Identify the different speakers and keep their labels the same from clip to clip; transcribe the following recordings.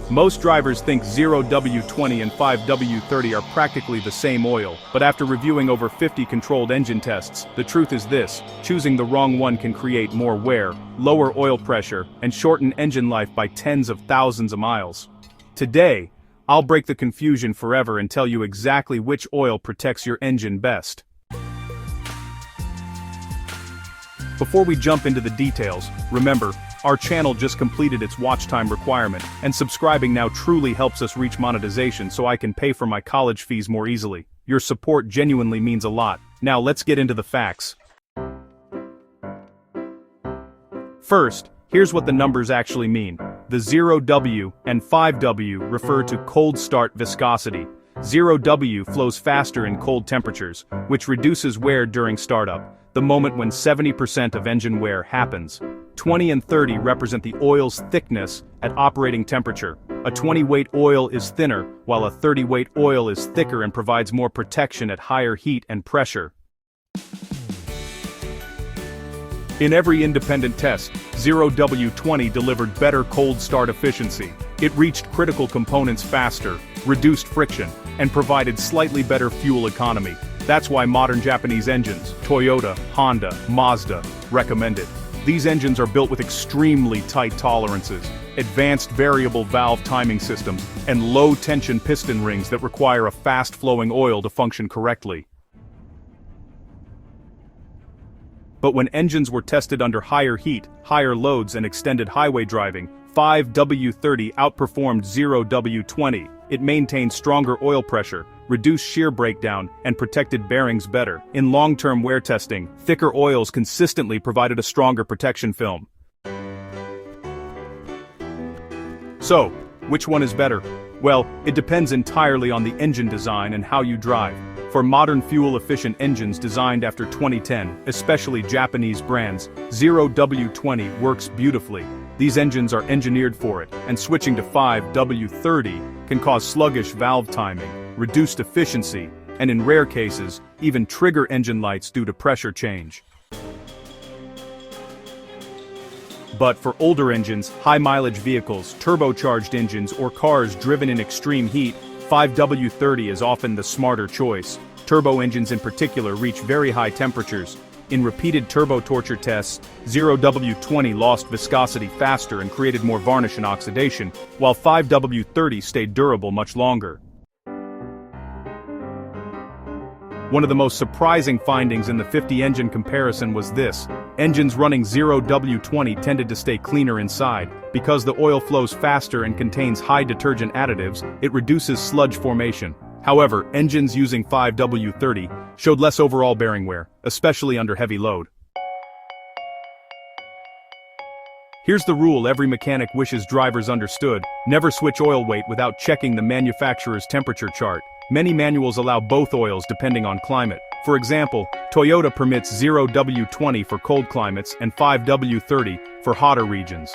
Speaker 1: Most drivers think 0W-20 and 5W-30 are practically the same oil, but after reviewing over 50 controlled engine tests, the truth is this: choosing the wrong one can create more wear, lower oil pressure, and shorten engine life by tens of thousands of miles. Today, I'll break the confusion forever and tell you exactly which oil protects your engine best. Before we jump into the details, remember, our channel just completed its watch time requirement, and subscribing now truly helps us reach monetization so I can pay for my college fees more easily. Your support genuinely means a lot. Now let's get into the facts. First, here's what the numbers actually mean. The 0W and 5W refer to cold start viscosity. 0W flows faster in cold temperatures, which reduces wear during startup, the moment when 70% of engine wear happens. 20 and 30 represent the oil's thickness at operating temperature. A 20-weight oil is thinner, while a 30-weight oil is thicker and provides more protection at higher heat and pressure. In every independent test, 0W-20 delivered better cold start efficiency. It reached critical components faster, reduced friction, and provided slightly better fuel economy. That's why modern Japanese engines, Toyota, Honda, Mazda, recommend it. These engines are built with extremely tight tolerances, advanced variable valve timing systems, and low-tension piston rings that require a fast-flowing oil to function correctly. But when engines were tested under higher heat, higher loads, and extended highway driving, 5W-30 outperformed 0W-20. It maintained stronger oil pressure, reduced shear breakdown, and protected bearings better. In long-term wear testing, thicker oils consistently provided a stronger protection film. So, which one is better? Well, it depends entirely on the engine design and how you drive. For modern fuel-efficient engines designed after 2010, especially Japanese brands, 0W-20 works beautifully. These engines are engineered for it, and switching to 5W-30 can cause sluggish valve timing, reduced efficiency, and in rare cases, even trigger engine lights due to pressure change. But for older engines, high-mileage vehicles, turbocharged engines, or cars driven in extreme heat, 5W-30 is often the smarter choice. Turbo engines in particular reach very high temperatures. In repeated turbo torture tests, 0W-20 lost viscosity faster and created more varnish and oxidation, while 5W-30 stayed durable much longer. One of the most surprising findings in the 50-engine comparison was this: engines running 0W-20 tended to stay cleaner inside. Because the oil flows faster and contains high detergent additives, it reduces sludge formation. However, engines using 5W-30 showed less overall bearing wear, especially under heavy load. Here's the rule every mechanic wishes drivers understood: never switch oil weight without checking the manufacturer's temperature chart. Many manuals allow both oils depending on climate. For example, Toyota permits 0W-20 for cold climates and 5W-30 for hotter regions.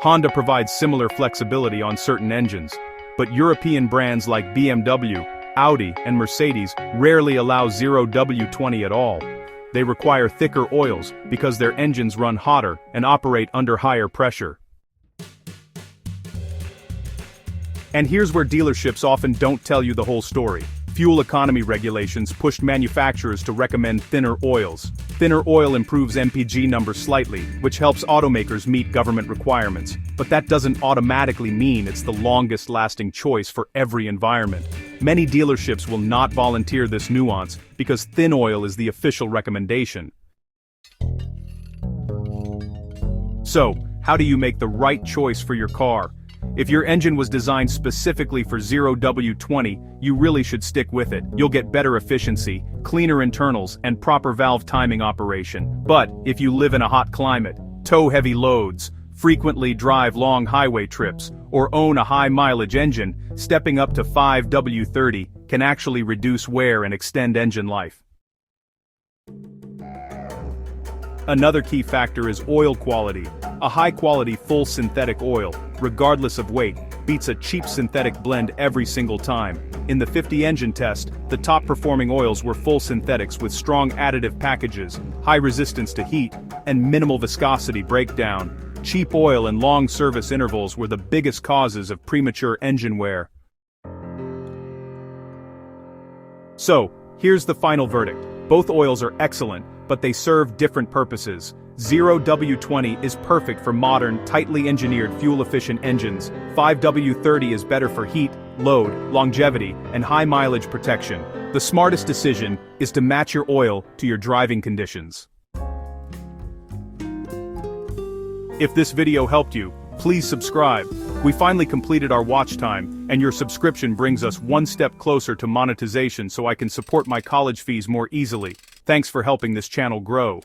Speaker 1: Honda provides similar flexibility on certain engines, but European brands like BMW, Audi, and Mercedes rarely allow 0W-20 at all. They require thicker oils because their engines run hotter and operate under higher pressure. And here's where dealerships often don't tell you the whole story. Fuel economy regulations pushed manufacturers to recommend thinner oils. Thinner oil improves MPG numbers slightly, which helps automakers meet government requirements. But that doesn't automatically mean it's the longest-lasting choice for every environment. Many dealerships will not volunteer this nuance because thin oil is the official recommendation. So, how do you make the right choice for your car? If your engine was designed specifically for 0W-20, you really should stick with it. You'll get better efficiency, cleaner internals, and proper valve timing operation. But if you live in a hot climate, tow heavy loads, frequently drive long highway trips, or own a high-mileage engine, stepping up to 5W-30 can actually reduce wear and extend engine life. Another key factor is oil quality. A high-quality full synthetic oil, regardless of weight, beats a cheap synthetic blend every single time. In the 50 engine test, the top-performing oils were full synthetics with strong additive packages, high resistance to heat, and minimal viscosity breakdown. cheap oil and long service intervals were the biggest causes of premature engine wear. So, here's the final verdict. Both oils are excellent, but they serve different purposes. 0W-20 is perfect for modern, tightly engineered fuel-efficient engines. 5W-30 is better for heat, load, longevity, and high-mileage protection. The smartest decision is to match your oil to your driving conditions. If this video helped you, please subscribe. We finally completed our watch time, and your subscription brings us one step closer to monetization so I can support my college fees more easily. Thanks for helping this channel grow.